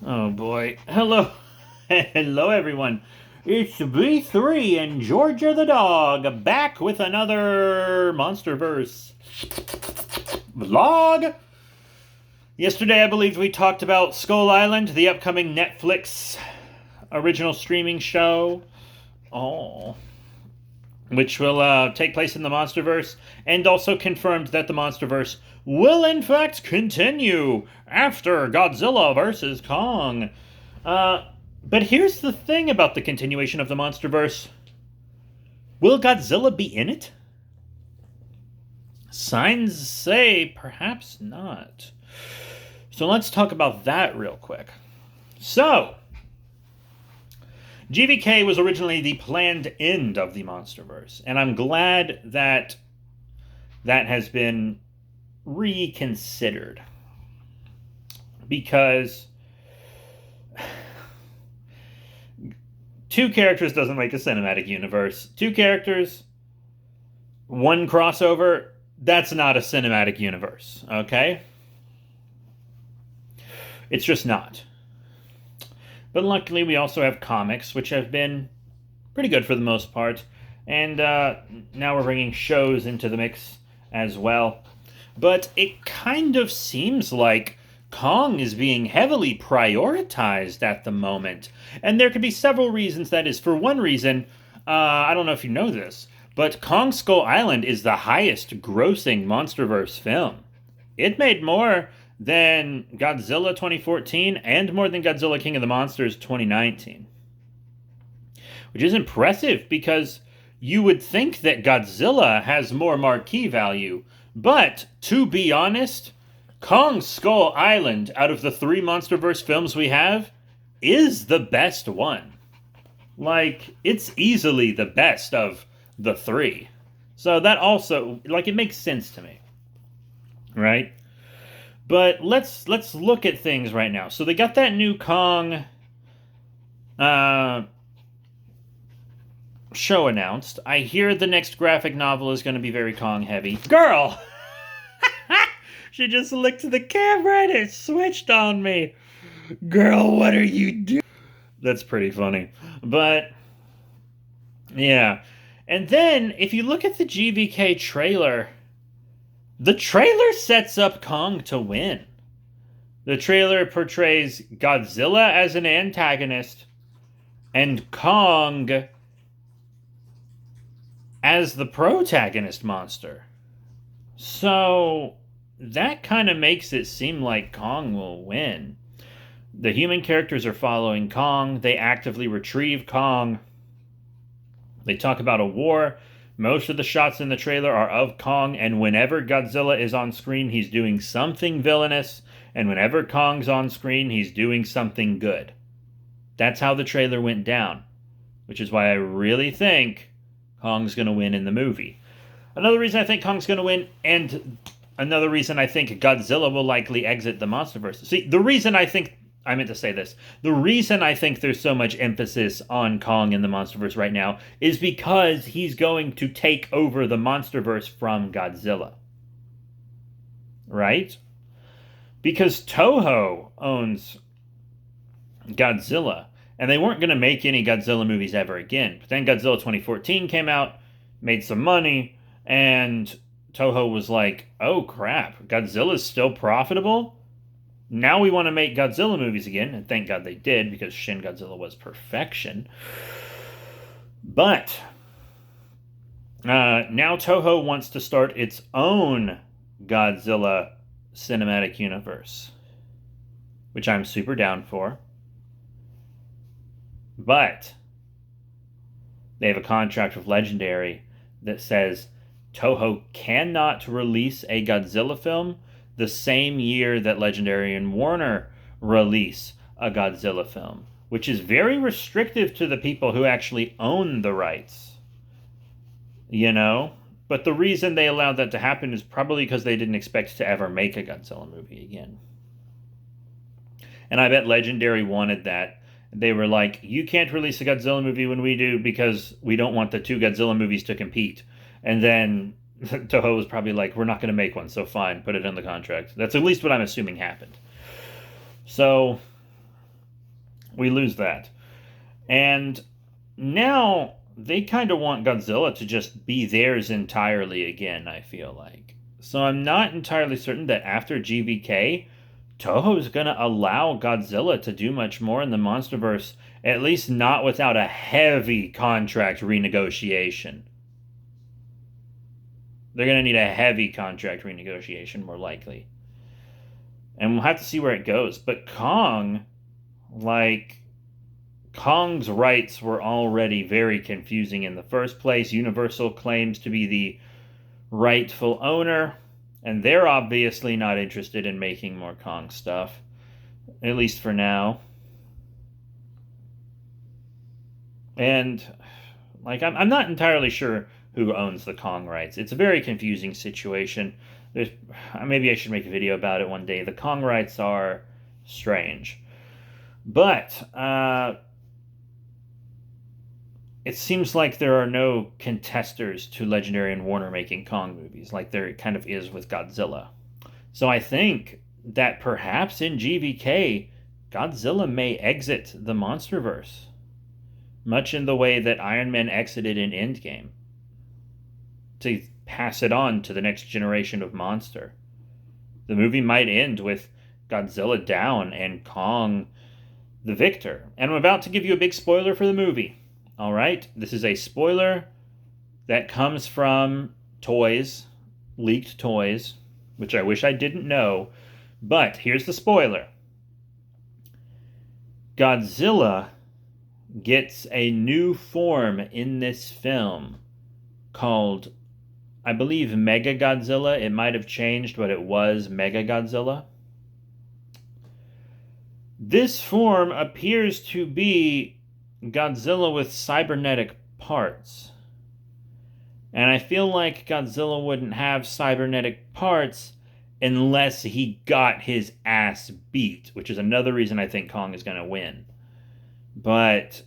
Oh boy. Hello. Hello everyone. It's B3 and Georgia the dog back with another Monsterverse vlog. Yesterday I believe we talked about Skull Island, the upcoming Netflix original streaming show. Oh. Which will take place in the Monsterverse, and also confirmed that the Monsterverse will in fact continue after Godzilla vs. Kong. Uh, but here's the thing about the continuation of the Monsterverse. Will Godzilla be in it? Signs say perhaps not. So let's talk about that real quick. So, GVK was originally the planned end of the Monsterverse, and I'm glad that that has been reconsidered. Because two characters doesn't make a cinematic universe. Two characters, one crossover, that's not a cinematic universe, okay? It's just not. But luckily, we also have comics, which have been pretty good for the most part. And now we're bringing shows into the mix as well. But it kind of seems like Kong is being heavily prioritized at the moment. And there could be several reasons that is. For one reason, I don't know if you know this, but Kong Skull Island is the highest grossing Monsterverse film. It made more than Godzilla 2014 and more than Godzilla King of the Monsters 2019. Which is impressive because you would think that Godzilla has more marquee value. But, to be honest, Kong Skull Island, out of the three Monsterverse films we have, is the best one. Like, it's easily the best of the three. So that also, like, it makes sense to me. Right? But let's look at things right now. So they got that new Kong show announced. I hear the next graphic novel is going to be very Kong heavy. Girl! She just looked at the camera and it switched on me. Girl, what are you doing? That's pretty funny. But, yeah. And then, if you look at the GVK trailer, the trailer sets up Kong to win. The trailer portrays Godzilla as an antagonist and Kong as the protagonist monster. So that kind of makes it seem like Kong will win. The human characters are following Kong. They actively retrieve Kong. They talk about a war. Most of the shots in the trailer are of Kong, and whenever Godzilla is on screen, he's doing something villainous, and whenever Kong's on screen, he's doing something good. That's how the trailer went down, which is why I really think Kong's going to win in the movie. Another reason I think Kong's going to win, and another reason I think Godzilla will likely exit the Monsterverse. See, the reason I think I meant to say this. The reason I think there's so much emphasis on Kong in the Monsterverse right now is because he's going to take over the Monsterverse from Godzilla. Right? Because Toho owns Godzilla, and they weren't going to make any Godzilla movies ever again. But then Godzilla 2014 came out, made some money, and Toho was like, oh crap, Godzilla's still profitable? Now we want to make Godzilla movies again, and thank God they did, because Shin Godzilla was perfection. But now Toho wants to start its own Godzilla cinematic universe, which I'm super down for. But they have a contract with Legendary that says Toho cannot release a Godzilla film the same year that Legendary and Warner release a Godzilla film, which is very restrictive to the people who actually own the rights. You know? But the reason they allowed that to happen is probably because they didn't expect to ever make a Godzilla movie again. And I bet Legendary wanted that. They were like, you can't release a Godzilla movie when we do because we don't want the two Godzilla movies to compete. And then Toho was probably like, we're not going to make one, so fine, put it in the contract. That's at least what I'm assuming happened. So, We lose that. And now they kind of want Godzilla to just be theirs entirely again, I feel like. So I'm not entirely certain that after GVK, Toho's going to allow Godzilla to do much more in the Monsterverse, at least not without a heavy contract renegotiation. They're going to need a heavy contract renegotiation, more likely. And we'll have to see where it goes. But Kong's rights were already very confusing in the first place. Universal claims to be the rightful owner, and they're obviously not interested in making more Kong stuff, at least for now. And I'm not entirely sure who owns the Kong rights. It's a very confusing situation. Maybe I should make a video about it one day. The Kong rights are strange, but it seems like there are no contesters to Legendary and Warner making Kong movies, like there kind of is with Godzilla. So I think that perhaps in GVK, Godzilla may exit the Monsterverse, much in the way that Iron Man exited in Endgame, to pass it on to the next generation of monster. The movie might end with Godzilla down and Kong the victor. And I'm about to give you a big spoiler for the movie. All right, this is a spoiler that comes from toys, leaked toys, which I wish I didn't know, but here's the spoiler. Godzilla gets a new form in this film called, I believe, Mega Godzilla. It might have changed, but it was Mega Godzilla. This form appears to be Godzilla with cybernetic parts. And I feel like Godzilla wouldn't have cybernetic parts unless he got his ass beat, which is another reason I think Kong is going to win. But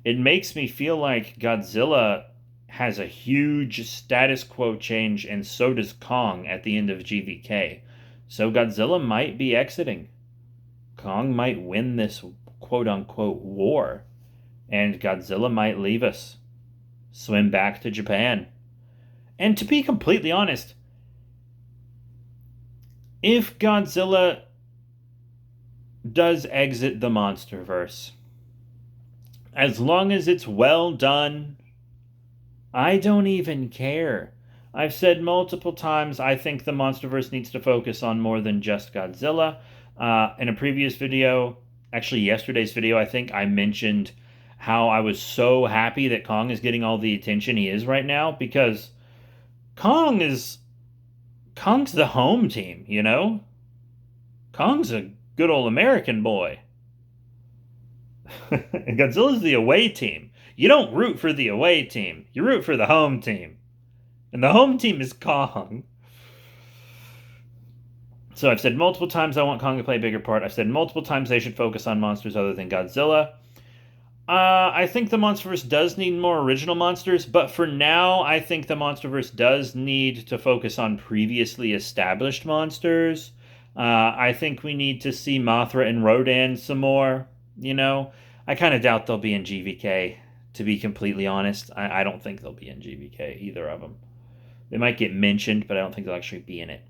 it makes me feel like Godzilla has a huge status quo change, and so does Kong at the end of GVK. So Godzilla might be exiting. Kong might win this quote-unquote war, and Godzilla might leave us, swim back to Japan. And to be completely honest, if Godzilla does exit the Monsterverse, as long as it's well done, I don't even care. I've said multiple times I think the Monsterverse needs to focus on more than just Godzilla. In a previous video, actually yesterday's video, I think I mentioned how I was so happy that Kong is getting all the attention he is right now, because Kong's the home team, you know? Kong's a good old American boy. And Godzilla's the away team. You don't root for the away team. You root for the home team. And the home team is Kong. So I've said multiple times I want Kong to play a bigger part. I've said multiple times they should focus on monsters other than Godzilla. I think the Monsterverse does need more original monsters, but for now, I think the Monsterverse does need to focus on previously established monsters. I think we need to see Mothra and Rodan some more, you know? I kind of doubt they'll be in GVK, to be completely honest. I don't think they'll be in GVK, either of them. They might get mentioned, but I don't think they'll actually be in it.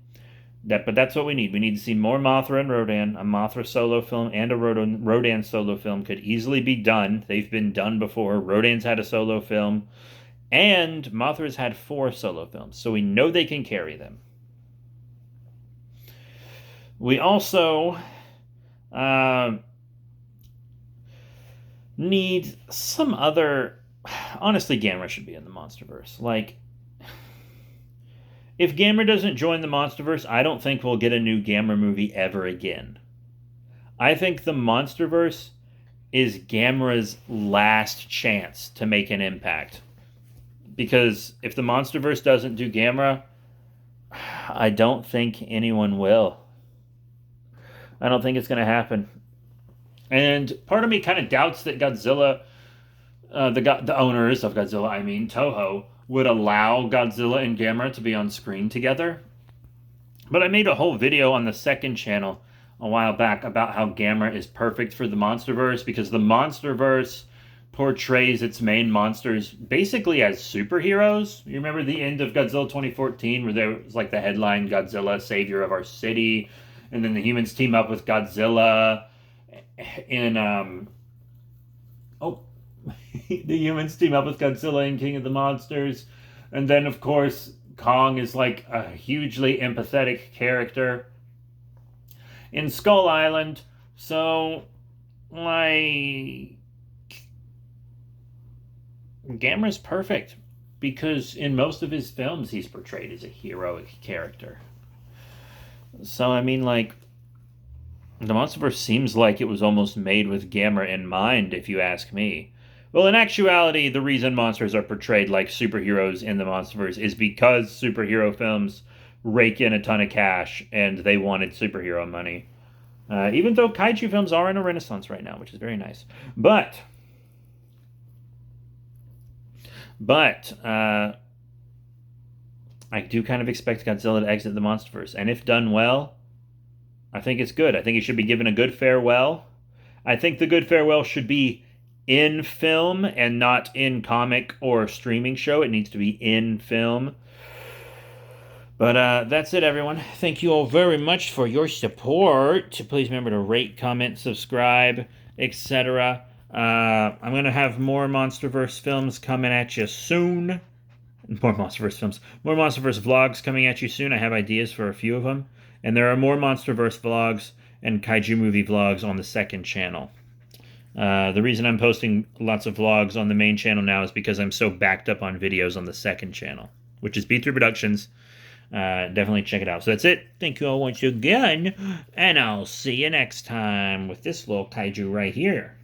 But that's what we need. We need to see more Mothra and Rodan. A Mothra solo film and a Rodan solo film could easily be done. They've been done before. Rodan's had a solo film, and Mothra's had 4 solo films, so we know they can carry them. We also need some other... Honestly, Gamera should be in the Monsterverse. If Gamera doesn't join the Monsterverse, I don't think we'll get a new Gamera movie ever again. I think the Monsterverse is Gamera's last chance to make an impact. Because if the Monsterverse doesn't do Gamera, I don't think anyone will. I don't think it's going to happen. And part of me kind of doubts that Godzilla, the owners of Godzilla, Toho, would allow Godzilla and Gamera to be on screen together. But I made a whole video on the second channel a while back about how Gamera is perfect for the Monsterverse because the Monsterverse portrays its main monsters basically as superheroes. You remember the end of Godzilla 2014 where there was like the headline Godzilla, savior of our city, and then the humans team up with Godzilla in oh the humans team up with Godzilla and King of the Monsters. And then of course Kong is like a hugely empathetic character in Skull Island. So like Gamera's perfect because in most of his films he's portrayed as a heroic character. So I mean, like, the Monsterverse seems like it was almost made with Gamera in mind, if you ask me. Well, in actuality, the reason monsters are portrayed like superheroes in the Monsterverse is because superhero films rake in a ton of cash and they wanted superhero money. Even though kaiju films are in a renaissance right now, which is very nice. But I do kind of expect Godzilla to exit the Monsterverse, and if done well, I think it's good. I think it should be given a good farewell. I think the good farewell should be in film and not in comic or streaming show. It needs to be in film. But that's it, everyone. Thank you all very much for your support. Please remember to rate, comment, subscribe, etc. I'm going to have more Monsterverse films coming at you soon. More Monsterverse films. More Monsterverse vlogs coming at you soon. I have ideas for a few of them. And there are more Monsterverse vlogs and kaiju movie vlogs on the second channel. The reason I'm posting lots of vlogs on the main channel now is because I'm so backed up on videos on the second channel, which is B3 Productions. Definitely check it out. So that's it. Thank you all once again, and I'll see you next time with this little kaiju right here.